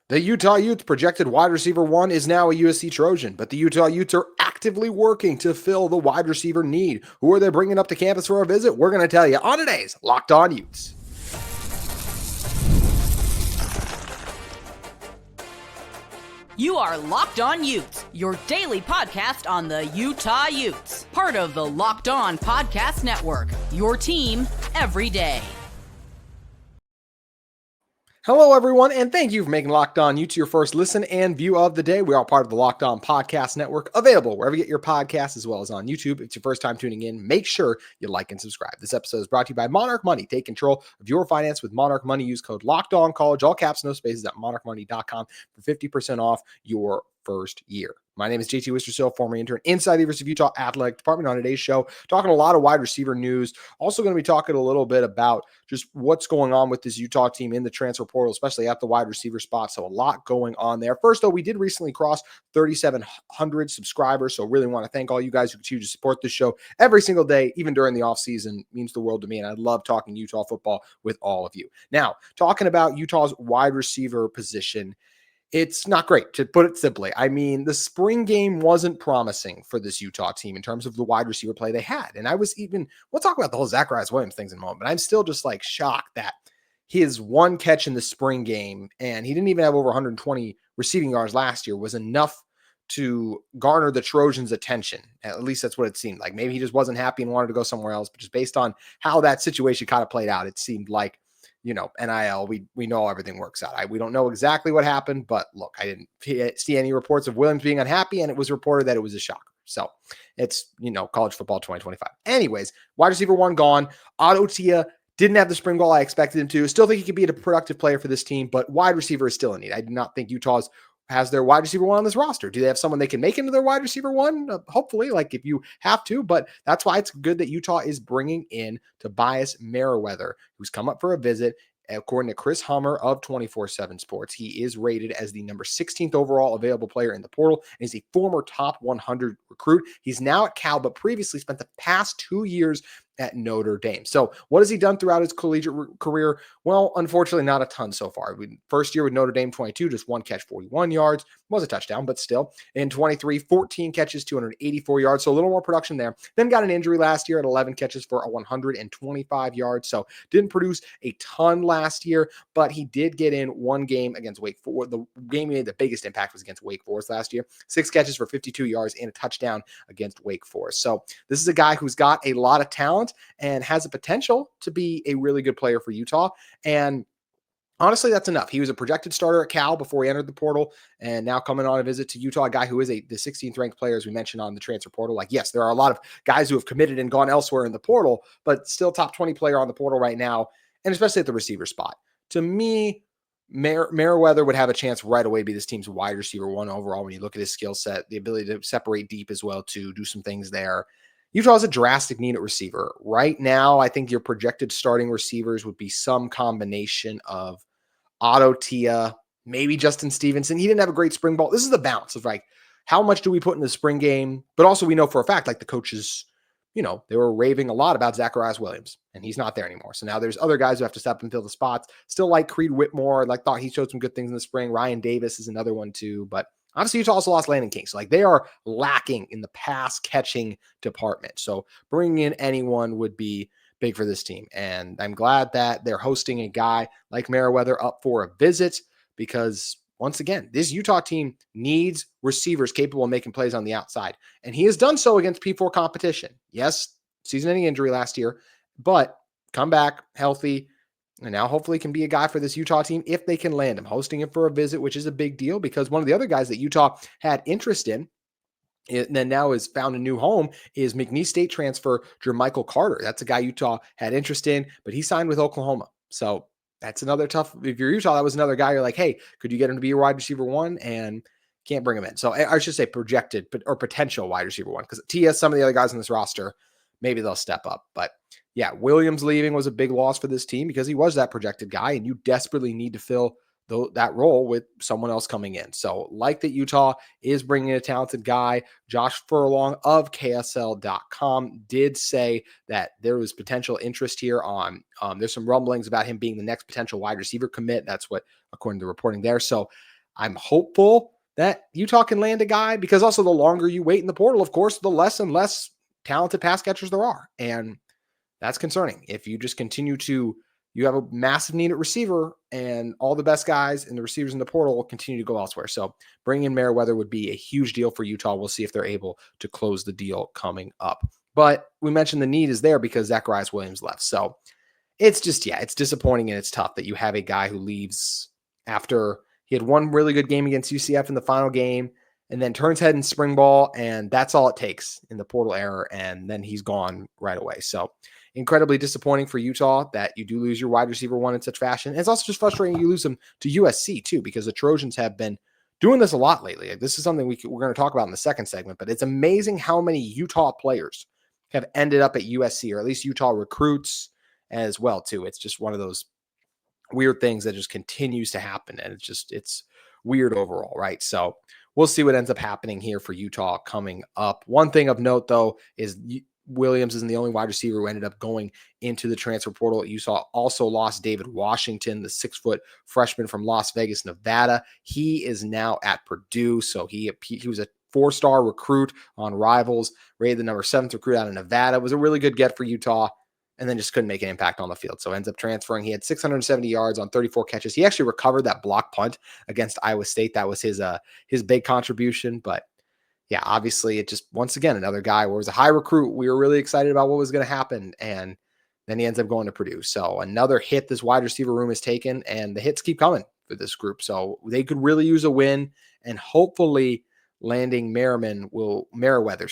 The Utah Utes projected wide receiver one is now a USC Trojan, but the Utah Utes are actively working to fill the wide receiver need. Who are they bringing up to campus for a visit? We're going to tell you on today's Locked On Utes. You are Locked On Utes, your daily podcast on the Utah Utes. Part of the Locked On Podcast Network, your team every day. Hello, everyone, and thank you for making Locked On Utes your first listen and view of the day. We are part of the Locked On Podcast Network, available wherever you get your podcasts, as well as on YouTube. If it's your first time tuning in, make sure you like and subscribe. This episode is brought to you by Monarch Money. Take control of your finance with Monarch Money. Use code LOCKEDONCollege, all caps, no spaces, at monarchmoney.com for 50% off your first year. My name is JT Wistrcill, former intern inside the University of Utah Athletic Department. On today's show, talking a lot of wide receiver news. Also going to be talking a little bit about just what's going on with this Utah team in the transfer portal, especially at the wide receiver spot. So a lot going on there. First, though, we did recently cross 3,700 subscribers. So really want to thank all you guys who continue to support this show every single day, even during the offseason. Means the world to me. And I love talking Utah football with all of you. Now, talking about Utah's wide receiver position, it's not great, to put it simply. I mean, the spring game wasn't promising for this Utah team in terms of the wide receiver play they had. And we'll talk about the whole Zacharyus Williams things in a moment, but I'm still just like shocked that his one catch in the spring game, and he didn't even have over 120 receiving yards last year, was enough to garner the Trojans' attention. At least that's what it seemed like. Maybe he just wasn't happy and wanted to go somewhere else, but just based on how that situation kind of played out, it seemed like, NIL, we know everything works out. We don't know exactly what happened, but look, I didn't see any reports of Williams being unhappy, and it was reported that it was a shocker. So it's, college football 2025. Anyways, wide receiver one gone. Tia didn't have the spring ball I expected him to. Still think he could be a productive player for this team, but wide receiver is still in need. I do not think Utah's has their wide receiver one on this roster. Do they have someone they can make into their wide receiver one? Hopefully, like if you have to, but that's why it's good that Utah is bringing in Tobias Merriweather, who's come up for a visit. According to Chris Hummer of 24/7 Sports, he is rated as the number 16th overall available player in the portal and is a former top 100 recruit. He's now at Cal, but previously spent the past 2 years at Notre Dame. So what has he done throughout his collegiate career? Well, unfortunately, not a ton so far. First year with Notre Dame, 22, just one catch, 41 yards. Was a touchdown, but still. In 23, 14 catches, 284 yards. So a little more production there. Then got an injury last year at 11 catches for 125 yards. So didn't produce a ton last year, but he did get in one game against Wake Forest. The game he made the biggest impact was against Wake Forest last year. 6 catches for 52 yards and a touchdown against Wake Forest. So this is a guy who's got a lot of talent and has a potential to be a really good player for Utah. And honestly, that's enough. He was a projected starter at Cal before he entered the portal, and now coming on a visit to Utah, a guy who is the 16th ranked player, as we mentioned on the transfer portal. Like, yes, there are a lot of guys who have committed and gone elsewhere in the portal, but still top 20 player on the portal right now, and especially at the receiver spot. To me, Merriweather would have a chance right away to be this team's wide receiver one overall when you look at his skill set, the ability to separate deep as well, to do some things there. Utah has a drastic need at receiver. Right now, I think your projected starting receivers would be some combination of Tia, maybe Justin Stevenson. He didn't have a great spring ball. This is the balance of like, how much do we put in the spring game? But also we know for a fact, like the coaches, they were raving a lot about Zacharyus Williams, and he's not there anymore. So now there's other guys who have to step and fill the spots. Still like Creed Whitmore, thought he showed some good things in the spring. Ryan Davis is another one too, but obviously, Utah also lost Landon King. So, they are lacking in the pass catching department. So, bringing in anyone would be big for this team. And I'm glad that they're hosting a guy like Merriweather up for a visit because, once again, this Utah team needs receivers capable of making plays on the outside. And he has done so against P4 competition. Yes, season-ending injury last year, but come back healthy. And now hopefully can be a guy for this Utah team if they can land him. Hosting him for a visit, which is a big deal because one of the other guys that Utah had interest in and then now has found a new home is McNeese State transfer Jermichael Carter. That's a guy Utah had interest in, but he signed with Oklahoma. So that's another tough. If you're Utah, that was another guy you're like, hey, could you get him to be your wide receiver one? And can't bring him in. So I should say projected or potential wide receiver one because TS, some of the other guys on this roster, maybe they'll step up. But yeah, Williams leaving was a big loss for this team because he was that projected guy, and you desperately need to fill that role with someone else coming in. So like that Utah is bringing in a talented guy. Josh Furlong of KSL.com did say that there was potential interest here on, there's some rumblings about him being the next potential wide receiver commit. That's what, according to the reporting there. So I'm hopeful that Utah can land a guy, because also the longer you wait in the portal, of course, the less and less talented pass catchers there are. And that's concerning. If you just continue to, you have a massive need at receiver, and all the best guys and the receivers in the portal will continue to go elsewhere. So bringing in Merriweather would be a huge deal for Utah. We'll see if they're able to close the deal coming up. But we mentioned the need is there because Zacharyus Williams left. So it's just, yeah, it's disappointing and it's tough that you have a guy who leaves after he had one really good game against UCF in the final game and then turns head in spring ball, and that's all it takes in the portal error, and then he's gone right away. So incredibly disappointing for Utah that you do lose your wide receiver one in such fashion. And it's also just frustrating you lose them to USC too, because the Trojans have been doing this a lot lately. This is something we're going to talk about in the second segment, but it's amazing how many Utah players have ended up at USC, or at least Utah recruits as well too. It's just one of those weird things that just continues to happen, and it's weird overall, right? So we'll see what ends up happening here for Utah coming up. One thing of note, though, is Williams isn't the only wide receiver who ended up going into the transfer portal. Utah also lost David Washington, the 6-foot freshman from Las Vegas, Nevada. He is now at Purdue. So he was a 4-star recruit on Rivals, rated the number 7th recruit out of Nevada. It was a really good get for Utah, and then just couldn't make an impact on the field. So ends up transferring. He had 670 yards on 34 catches. He actually recovered that block punt against Iowa State. That was his big contribution. But yeah, obviously it just, once again, another guy where it was a high recruit. We were really excited about what was going to happen. And then he ends up going to Purdue. So another hit this wide receiver room has taken, and the hits keep coming for this group. So they could really use a win, and hopefully landing Merriweather,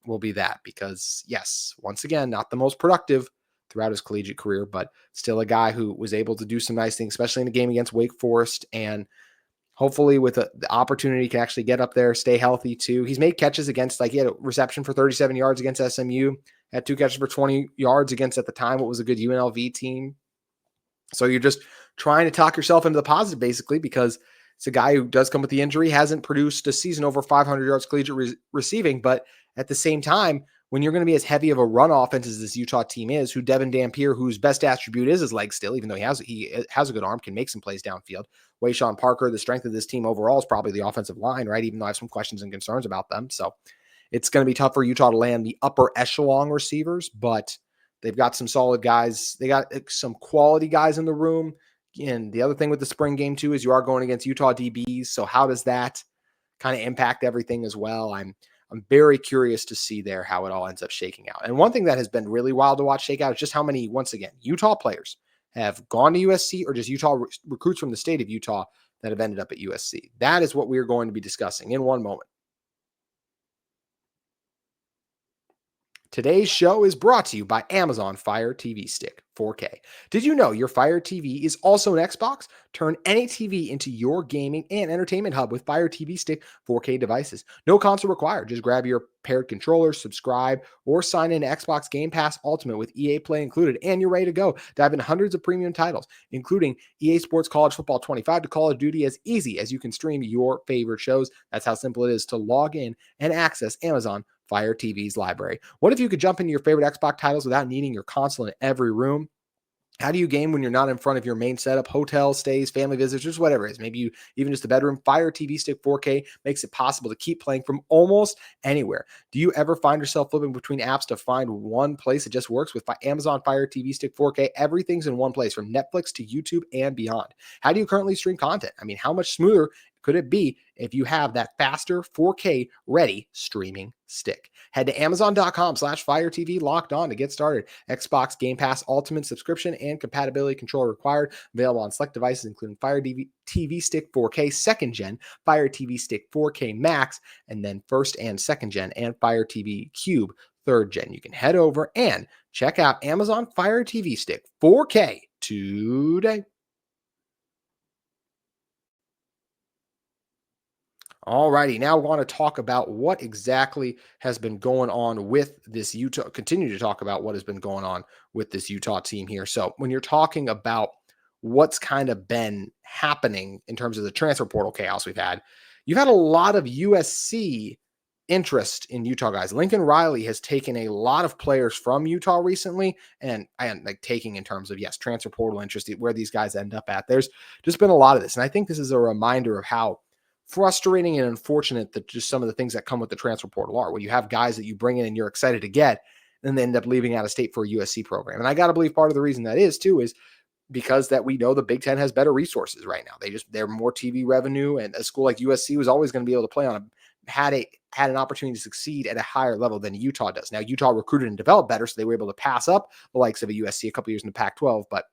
will be that, because yes, once again, not the most productive throughout his collegiate career, but still a guy who was able to do some nice things, especially in the game against Wake Forest. And hopefully with the opportunity can actually get up there, stay healthy too. He's made catches against, like he had a reception for 37 yards against SMU, had 2 catches for 20 yards against, at the time, what was a good UNLV team. So you're just trying to talk yourself into the positive, basically, because it's a guy who does come with the injury, hasn't produced a season over 500 yards collegiate receiving. But at the same time, when you're going to be as heavy of a run offense as this Utah team is, who Devin Dampier, whose best attribute is his legs still, even though he has a good arm, can make some plays downfield. Wayshawn Parker, the strength of this team overall is probably the offensive line, right? Even though I have some questions and concerns about them. So it's going to be tough for Utah to land the upper echelon receivers, but they've got some solid guys. They got some quality guys in the room. And the other thing with the spring game too is you are going against Utah DBs. So how does that kind of impact everything as well? I'm very curious to see there how it all ends up shaking out. And one thing that has been really wild to watch shake out is just how many, once again, Utah players have gone to USC, or just Utah recruits from the state of Utah that have ended up at USC. That is what we're going to be discussing in one moment. Today's show is brought to you by Amazon Fire TV Stick 4K. Did you know your Fire TV is also an Xbox? Turn any TV into your gaming and entertainment hub with Fire TV Stick 4K devices. No console required. Just grab your paired controller, subscribe, or sign in to Xbox Game Pass Ultimate with EA Play included, and you're ready to go. Dive into hundreds of premium titles, including EA Sports College Football 25 to Call of Duty, as easy as you can stream your favorite shows. That's how simple it is to log in and access Amazon Fire TV's library. What if you could jump into your favorite Xbox titles without needing your console in every room? How do you game when you're not in front of your main setup, hotel stays, family visits, just whatever it is? Maybe even just a bedroom. Fire TV Stick 4K makes it possible to keep playing from almost anywhere. Do you ever find yourself flipping between apps to find one place that just works? With Amazon Fire TV Stick 4K, everything's in one place, from Netflix to YouTube and beyond. How do you currently stream content? I mean, how much smoother could it be if you have that faster 4K ready streaming stick? Head to Amazon.com/Fire TV Locked On to get started. Xbox Game Pass Ultimate subscription and compatibility controller required. Available on select devices, including Fire TV Stick 4K 2nd Gen, Fire TV Stick 4K Max, and then 1st and 2nd Gen, and Fire TV Cube 3rd Gen. You can head over and check out Amazon Fire TV Stick 4K today. All righty, now I want to talk about what exactly has been going on with this Utah, continue to talk about what has been going on with this Utah team here. So when you're talking about what's kind of been happening in terms of the transfer portal chaos we've had, you've had a lot of USC interest in Utah guys. Lincoln Riley has taken a lot of players from Utah recently, and like taking in terms of, yes, transfer portal interest, where these guys end up at. There's just been a lot of this. And I think this is a reminder of how frustrating and unfortunate that just some of the things that come with the transfer portal are, when you have guys that you bring in and you're excited to get, and they end up leaving out of state for a USC program. And I got to believe part of the reason that is too is because that we know the Big Ten has better resources right now. They're more TV revenue, and a school like USC was always going to be able to play on had an opportunity to succeed at a higher level than Utah does. Now, Utah recruited and developed better, so they were able to pass up the likes of a USC a couple years in the Pac-12, but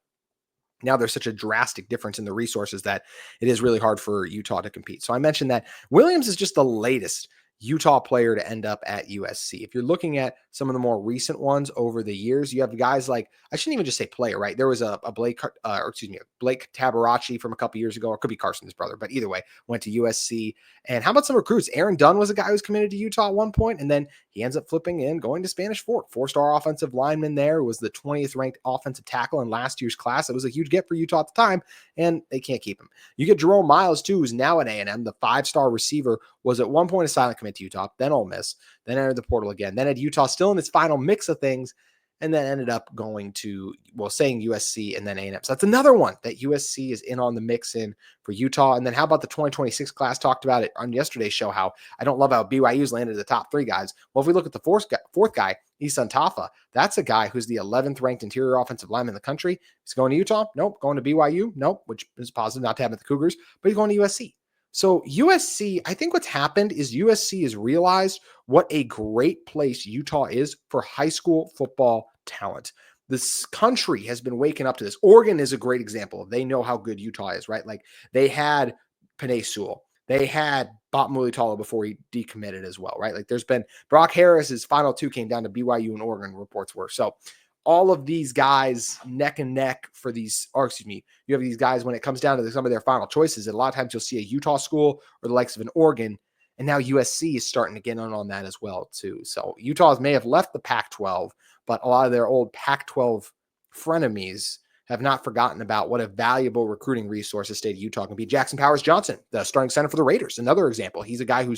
now there's such a drastic difference in the resources that it is really hard for Utah to compete. So I mentioned that Williams is just the latest Utah player to end up at USC. If you're looking at some of the more recent ones over the years, you have guys like, I shouldn't even just say player, right? There was a Blake Tabarachi from a couple years ago, or it could be Carson's brother, but either way, went to USC. And how about some recruits? Aaron Dunn was a guy who was committed to Utah at one point, and then he ends up flipping in, going to Spanish Fork. 4-star offensive lineman there, was the 20th ranked offensive tackle in last year's class. It was a huge get for Utah at the time, and they can't keep him. You get Jerome Miles too, who's now at A&M, the 5-star receiver, was at one point a silent commit to Utah, then Ole Miss, then entered the portal again, then at Utah, still in its final mix of things, and then ended up going to, saying USC and then A&M. So that's another one that USC is in on the mix in for Utah. And then how about the 2026 class? Talked about it on yesterday's show, how I don't love how BYU's landed the top 3 guys. Well, if we look at the fourth guy, Isan Tafa, that's a guy who's the 11th ranked interior offensive lineman in the country. He's going to Utah? Nope. Going to BYU? Nope, which is positive not to have at the Cougars, but he's going to USC. So USC, I think what's happened is USC has realized what a great place Utah is for high school football talent. This country has been waking up to this. Oregon is a great example. They know how good Utah is, right? Like, they had Penei Sewell. They had Bot Mulitalo before he decommitted as well, right? Like, there's been Brock Harris's final 2 came down to BYU and Oregon, reports were. So all of these guys neck and neck for these, you have these guys when it comes down to some of their final choices. And a lot of times you'll see a Utah school or the likes of an Oregon, and now USC is starting to get on that as well too. So Utah may have left the Pac-12, but a lot of their old Pac-12 frenemies have not forgotten about what a valuable recruiting resource the state of Utah can be. Jackson Powers Johnson, the starting center for the Raiders, another example. He's a guy who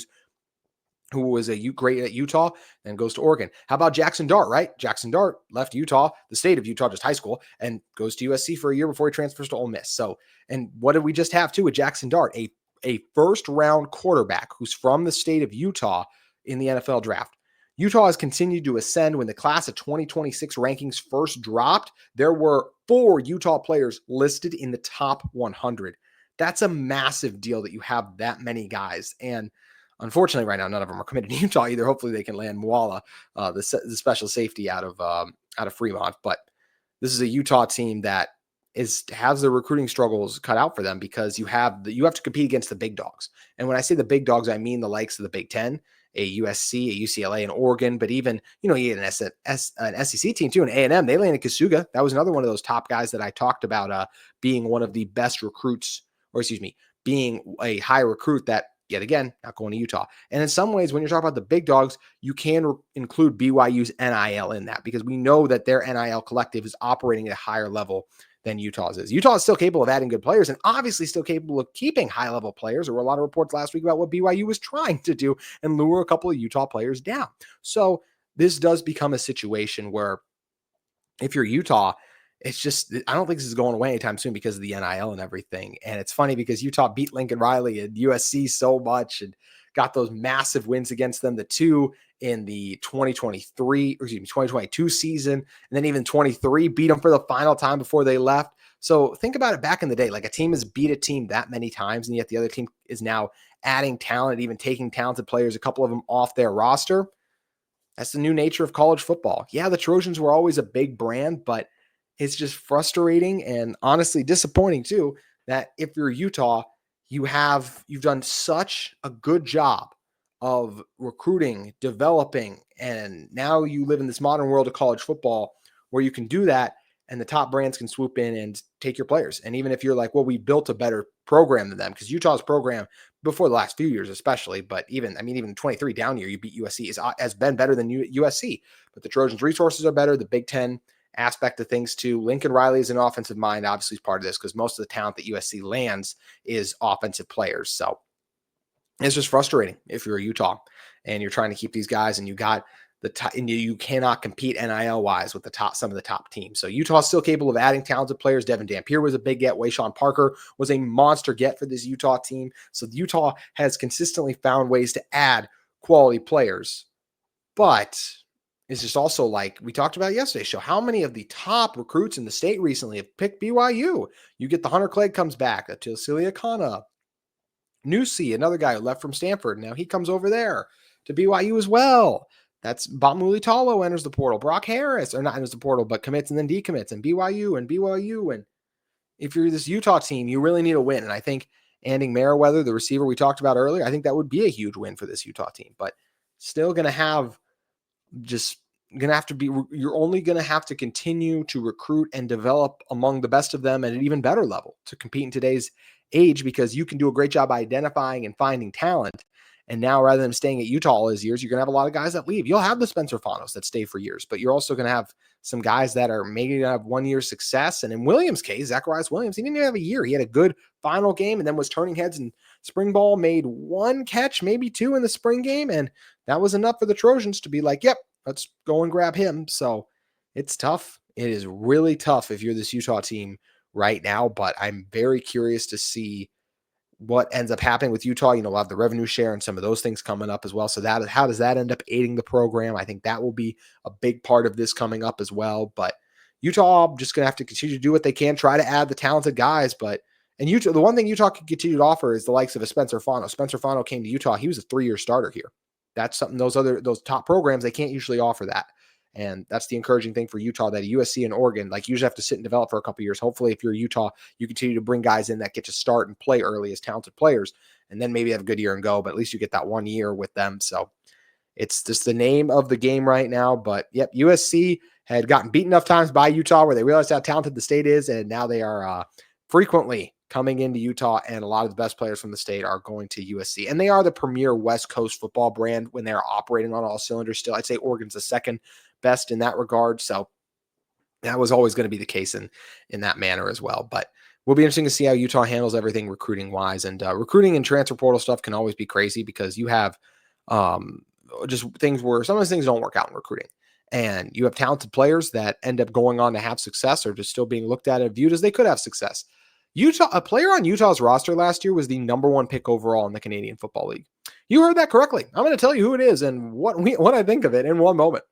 was great at Utah and goes to Oregon. How about Jackson Dart, right? Jackson Dart left Utah, the state of Utah, just high school, and goes to USC for a year before he transfers to Ole Miss. So, and what did we just have too with Jackson Dart? A first-round quarterback who's from the state of Utah in the NFL draft. Utah has continued to ascend. When the class of 2026 rankings first dropped, there were 4 Utah players listed in the top 100. That's a massive deal that you have that many guys. And unfortunately, right now, none of them are committed to Utah either. Hopefully they can land Mwala, the special safety out of Fremont. But this is a Utah team that has the recruiting struggles cut out for them, because you have to compete against the big dogs. And when I say the big dogs, I mean the likes of the Big Ten, a USC, a UCLA, and Oregon. But even, you had an SEC team too, an A&M. They landed Kasuga. That was another one of those top guys that I talked about being one of the best recruits, being a high recruit that, yet again, not going to Utah. And in some ways, when you're talking about the big dogs, you can include BYU's NIL in that, because we know that their NIL collective is operating at a higher level than Utah's is. Utah is still capable of adding good players, and obviously still capable of keeping high-level players. There were a lot of reports last week about what BYU was trying to do and lure a couple of Utah players down. So this does become a situation where, if you're Utah, it's just, I don't think this is going away anytime soon because of the NIL and everything. And it's funny because Utah beat Lincoln Riley and USC so much and got those massive wins against them, the 2 in the 2022 season. And then even 23 beat them for the final time before they left. So think about it back in the day, like a team has beat a team that many times, and yet the other team is now adding talent, even taking talented players, a couple of them off their roster. That's the new nature of college football. Yeah, the Trojans were always a big brand, but it's just frustrating and honestly disappointing too, that if you're Utah, you've done such a good job of recruiting, developing, and now you live in this modern world of college football where you can do that and the top brands can swoop in and take your players. And even if you're like, well, we built a better program than them, because Utah's program before the last few years, especially, but even 23 down year, you beat USC, has been better than USC, but the Trojans' resources are better. The Big Ten aspect of things too. Lincoln Riley is an offensive mind, obviously is part of this, because most of the talent that USC lands is offensive players. So It's just frustrating if you're Utah and you're trying to keep these guys and you got the top, and you cannot compete NIL wise with some of the top teams. So Utah's still capable of adding talented players. Devin Dampier was a big get. Wayshawn Parker was a monster get for this Utah team. So Utah has consistently found ways to add quality players, but it's just also like we talked about yesterday's show. How many of the top recruits in the state recently have picked BYU? You get the Hunter Clegg comes back, Celia Kana, Newsy, another guy who left from Stanford. Now he comes over there to BYU as well. That's Bamuli Talo enters the portal. Brock Harris, or not enters the portal, but commits and then decommits, and BYU and BYU. And if you're this Utah team, you really need a win. And I think Damian Merriweather, the receiver we talked about earlier, I think that would be a huge win for this Utah team. But still going to have you're only going to have to continue to recruit and develop among the best of them at an even better level to compete in today's age, because you can do a great job identifying and finding talent. And now, rather than staying at Utah all those years, you're going to have a lot of guys that leave. You'll have the Spencer Fanos that stay for years, but you're also going to have some guys that are maybe going to have 1 year success. And in Williams' case, Zacharyus Williams, he didn't even have a year. He had a good final game and then was turning heads in spring ball, made one catch, maybe two in the spring game. And that was enough for the Trojans to be like, yep, let's go and grab him. So it's tough. It is really tough if you're this Utah team right now, but I'm very curious to see what ends up happening with Utah. We'll have the revenue share and some of those things coming up as well. So how does that end up aiding the program? I think that will be a big part of this coming up as well. But Utah just going to have to continue to do what they can, try to add the talented guys. And Utah, the one thing Utah can continue to offer is the likes of a Spencer Fano. Spencer Fano came to Utah. He was a 3-year starter here. That's something those top programs, they can't usually offer that. And that's the encouraging thing for Utah, that USC and Oregon, like, you usually have to sit and develop for a couple of years. Hopefully, if you're Utah, you continue to bring guys in that get to start and play early as talented players, and then maybe have a good year and go, but at least you get that 1 year with them. So it's just the name of the game right now. But yep, USC had gotten beaten enough times by Utah where they realized how talented the state is, and now they are frequently coming into Utah, and a lot of the best players from the state are going to USC. And they are the premier West Coast football brand when they're operating on all cylinders still. I'd say Oregon's the second best in that regard. So that was always going to be the case in that manner as well. But we'll be interesting to see how Utah handles everything recruiting wise. And recruiting and transfer portal stuff can always be crazy, because you have just things where some of those things don't work out in recruiting. And you have talented players that end up going on to have success, or just still being looked at and viewed as they could have success. A player on Utah's roster last year was the number 1 pick overall in the Canadian Football League. You heard that correctly. I'm going to tell you who it is and what I think of it in one moment.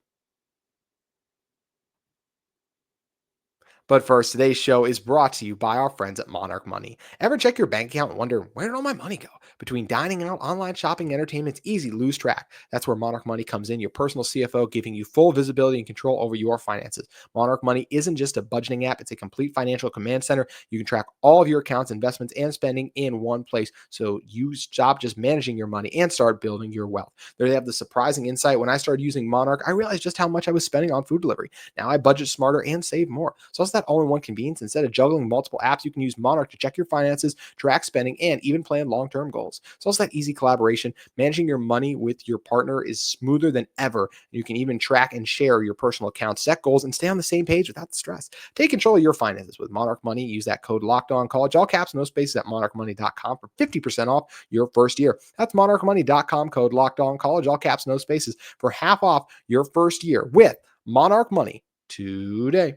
But first, today's show is brought to you by our friends at Monarch Money. Ever check your bank account and wonder, where did all my money go? Between dining out, online shopping, and entertainment, it's easy to lose track. That's where Monarch Money comes in, your personal CFO, giving you full visibility and control over your finances. Monarch Money isn't just a budgeting app, it's a complete financial command center. You can track all of your accounts, investments, and spending in one place, so you stop just managing your money and start building your wealth. There they have the surprising insight. When I started using Monarch, I realized just how much I was spending on food delivery. Now I budget smarter and save more. So that all-in-one convenience. Instead of juggling multiple apps, you can use Monarch to check your finances, track spending, and even plan long-term goals. So it's that easy collaboration. Managing your money with your partner is smoother than ever. You can even track and share your personal accounts, set goals, and stay on the same page without the stress. Take control of your finances with Monarch Money. Use that code LOCKEDONCollege, all caps, no spaces, at monarchmoney.com for 50% off your first year. That's monarchmoney.com, code LOCKEDONCollege, all caps, no spaces, for half off your first year with Monarch Money today.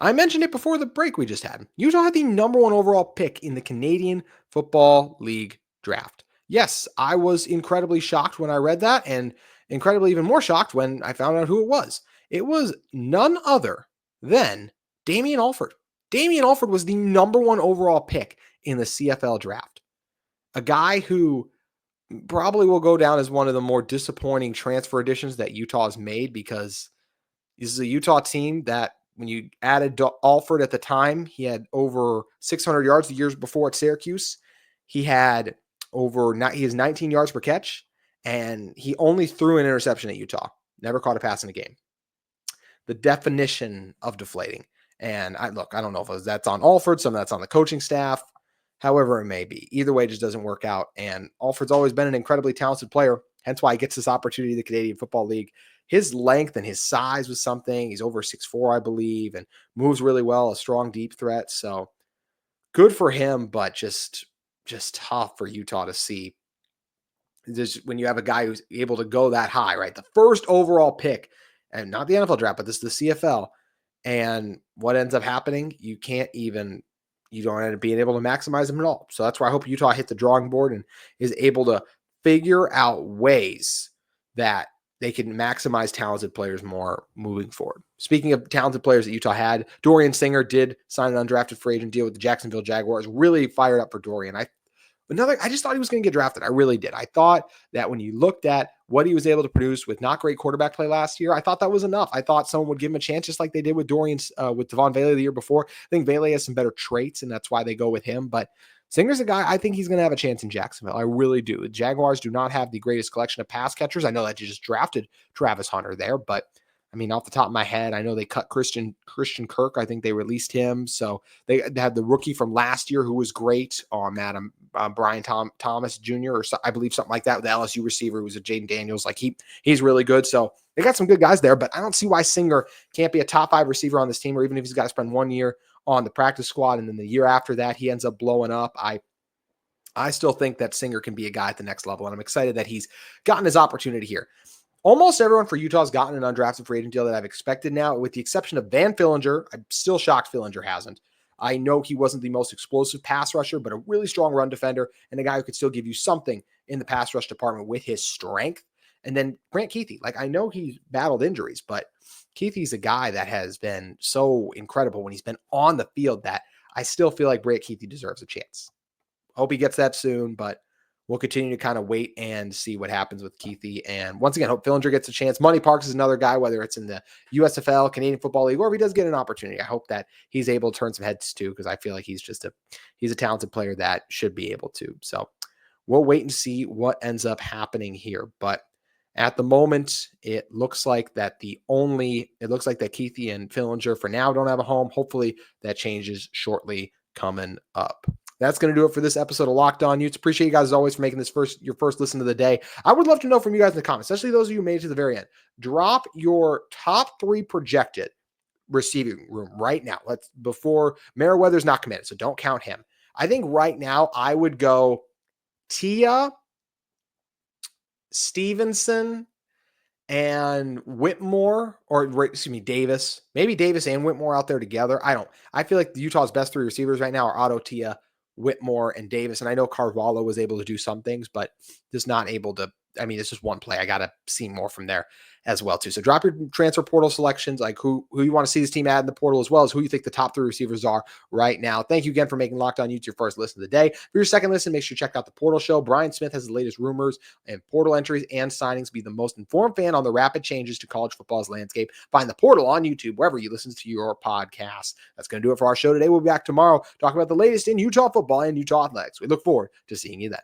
I mentioned it before the break we just had. Utah had the number 1 overall pick in the Canadian Football League draft. Yes, I was incredibly shocked when I read that, and incredibly even more shocked when I found out who it was. It was none other than Damian Alford. Damian Alford was the number 1 overall pick in the CFL draft. A guy who probably will go down as one of the more disappointing transfer additions that Utah has made, because this is a Utah team that, when you added Alford at the time, he had over 600 yards the years before at Syracuse. He has 19 yards per catch, and he only threw an interception at Utah. Never caught a pass in a game. The definition of deflating. And I don't know if that's on Alford, some of that's on the coaching staff, however it may be. Either way, it just doesn't work out. And Alford's always been an incredibly talented player, hence why he gets this opportunity in the Canadian Football League. His length and his size was something. He's over 6'4", I believe, and moves really well, a strong deep threat. So good for him, but just tough for Utah to see. Just when you have a guy who's able to go that high, right? The first overall pick, and not the NFL draft, but this is the CFL. And what ends up happening, you don't end up being able to maximize them at all. So that's why I hope Utah hit the drawing board and is able to figure out ways that they can maximize talented players more moving forward. Speaking of talented players that Utah had, Dorian Singer did sign an undrafted free agent deal with the Jacksonville Jaguars. Really fired up for Dorian. I just thought he was going to get drafted. I really did. I thought that when you looked at what he was able to produce with not great quarterback play last year, I thought that was enough. I thought someone would give him a chance, just like they did with with Devon Bailey the year before. I think Bailey has some better traits, and that's why they go with him. But Singer's a guy I think he's going to have a chance in Jacksonville. I really do. The Jaguars do not have the greatest collection of pass catchers. I know that you just drafted Travis Hunter there, but I mean, off the top of my head, I know they cut Christian Kirk. I think they released him. So they had the rookie from last year who was great. Brian Thomas Jr. or I believe something like that. The LSU receiver who was a Jaden Daniels. Like he's really good. So they got some good guys there, but I don't see why Singer can't be a top 5 receiver on this team, or even if he's got to spend 1 year on the practice squad and then the year after that he ends up blowing up. I still think that Singer can be a guy at the next level, and I'm excited that he's gotten his opportunity here. Almost everyone for Utah has gotten an undrafted free agent deal that I've expected now, with the exception of Van Fillinger. I'm still shocked Fillinger hasn't. I know he wasn't the most explosive pass rusher, but a really strong run defender and a guy who could still give you something in the pass rush department with his strength. And then Grant Keithy. Like, I know he's battled injuries, but Keithy's a guy that has been so incredible when he's been on the field that I still feel like Grant Keithy deserves a chance. Hope he gets that soon, but we'll continue to kind of wait and see what happens with Keithy. And once again, hope Fillinger gets a chance. Money Parks is another guy, whether it's in the USFL, Canadian Football League, or if he does get an opportunity. I hope that he's able to turn some heads too, because I feel like he's a talented player that should be able to. So we'll wait and see what ends up happening here. But at the moment, it looks like that Keithy and Fillinger for now don't have a home. Hopefully that changes shortly coming up. That's going to do it for this episode of Locked On Utes. Appreciate you guys as always for making this your first listen of the day. I would love to know from you guys in the comments, especially those of you who made it to the very end. Drop your top 3 projected receiving room right now. Before Merriweather's not committed, so don't count him. I think right now I would go Tia, Stevenson, and Whitmore, Davis. Maybe Davis and Whitmore out there together. I feel like Utah's best 3 receivers right now are Otto, Tia, Whitmore, and Davis. And I know Carvalho was able to do some things, but just not able to. I mean, it's just one play. I got to see more from there as well, too. So drop your transfer portal selections, like who you want to see this team add in the portal, as well as who you think the top 3 receivers are right now. Thank you again for making Locked On Utes your first listen of the day. For your second listen, make sure you check out the Portal Show. Brian Smith has the latest rumors and portal entries and signings. Be the most informed fan on the rapid changes to college football's landscape. Find the Portal on YouTube, wherever you listen to your podcast. That's going to do it for our show today. We'll be back tomorrow talking about the latest in Utah football and Utah athletics. We look forward to seeing you then.